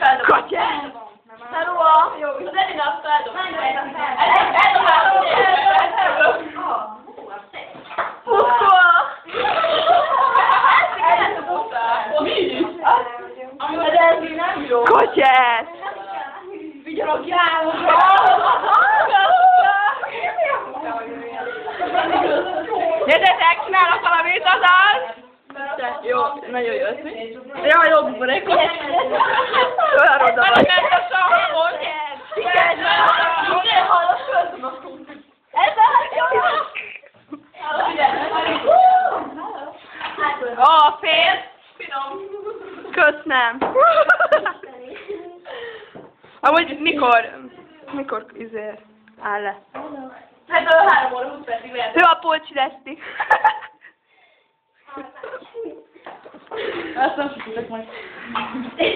feldobom. Kotya! Hello! Jó, az Edina azt feldobom. Kotyát! Vigyorogjátok! Gyertek, csinálok valamit azaz! Jó, nagyon jó. Jaj, jobb barekot! Olyan roda vagy. Ment a sampon! Igen, hallott közben a kumpit. Ez a jó! Ó, fél! Finom! Köszönöm! Amúgy mikor áll le? Hát 3 óra 20 percig lehet. Ő a polcsi leszti. Azt nem tudok majd.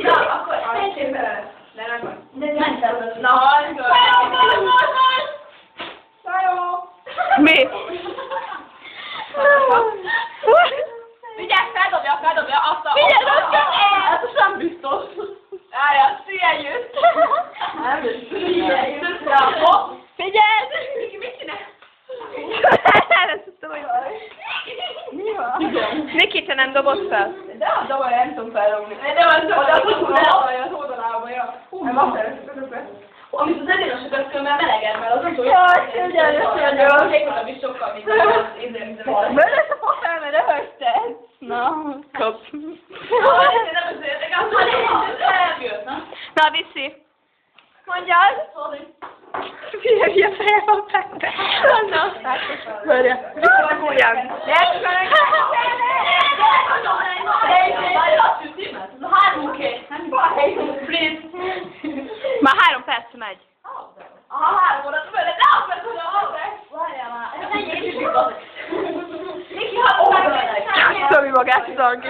Na, akkor mentem. Na, hallgass! Sajó! Mi? Vigyázz, feldobja azt a... Figyelj, azt Ez most nem biztos. Állja, szia jött. Nem jött. Figyeld! Mit csinál? Nem tudtam, hogy mi van? Niki, te nem dobod fel? De a dobar nem tudom feldobni. De az oldalába, ja. Nem azt először. Amit az Edina söpöszkőmmel meleged, mert az az olyan... Jaj, ugyanaz. Még is sokkal, mint az érzem. Mert ez a pofám, mert röhögted. Na, kap. Na, viszi. Mondjad. Hülye feje van Pepe. Na, várja. Ugyan. Már 3 perc megy. Aha, 3 óra tőle, de azt mondod, hogy a várjál már. Ez egy éjjel. Niki, Szomi magát, Zangi.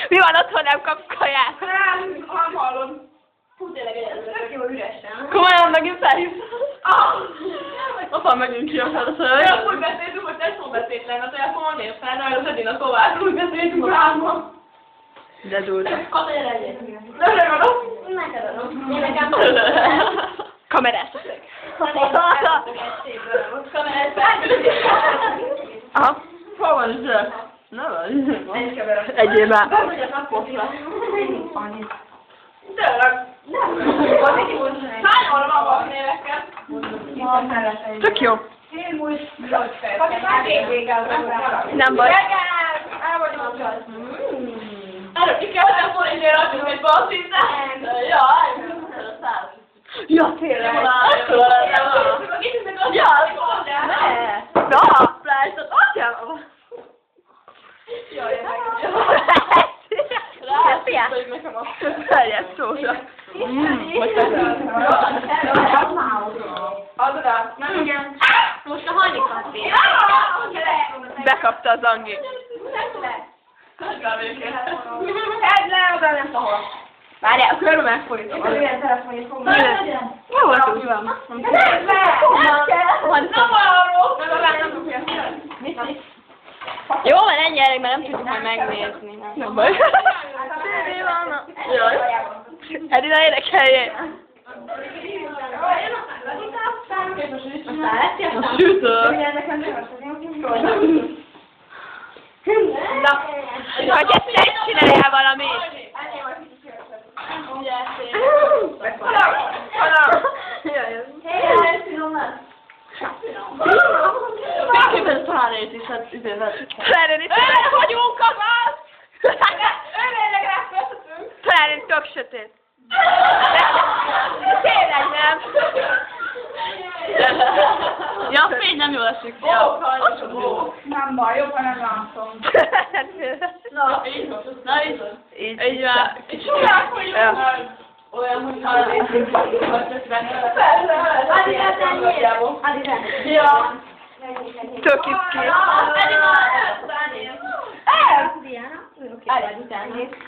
Mi van otthon, nem kapsz kaját? nem hallod. Fú, tényleg egy jó üresen. Komolyan megint felhívtam. Apa, megint kijött a szöveg. Úgy beszéltünk, hogy te szóbeszéd lenne a telefonon, én fel, de az Edina tovább. Úgy beszéltünk a hárman. De durva. Kamerát egyet. Nem adom. Neked adom. Én nekem Kameráztatok. kamerát felgyűjtök. Aha. Hol van ez? Na vagy. Egyéb már. Bemondjak a kopla. Tényleg. Hány óra van a névekkel? Tök jó. Nem baj. El vagyok. Erről ki kell, hogy forintért adjunk egy balszintát? Jaj, Ja, tényleg. Ja, ne. Na, plástot adjál. jaj, Rászítod nekem azt. Feljet szóra. Adod, nem igen. Most a hanyikat fél. Bekapta az Angi. Edd le, oda nem szahol. Várjál, a körbe megfordítom. Ilyen telefonja fog. Jó volt, úgy van. Edd le! Nem arról! Jó, van ennyi elég, mert nem tudjuk majd megnézni. Nem baj. TV van. Jaj. Edina érdekeljél. Most sütök. Na, hogy ezt te is csináljál valamit. Mindenképpen találnék is, hát üzenet. Vagyunk azaz! Önnél Talán egy tök sötét. Tényleg nem. Ja, a fény nem jól esik. Nem baj, jobb, ha nem látom. Na, így van. Na, így van. Így már kicsit. Olyan, hogy hallani. Ja. Tök itt ki.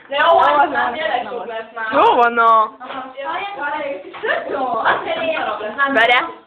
De jó, hát tényleg sok lesz már. Jó van, no. Jó, azt Várjál.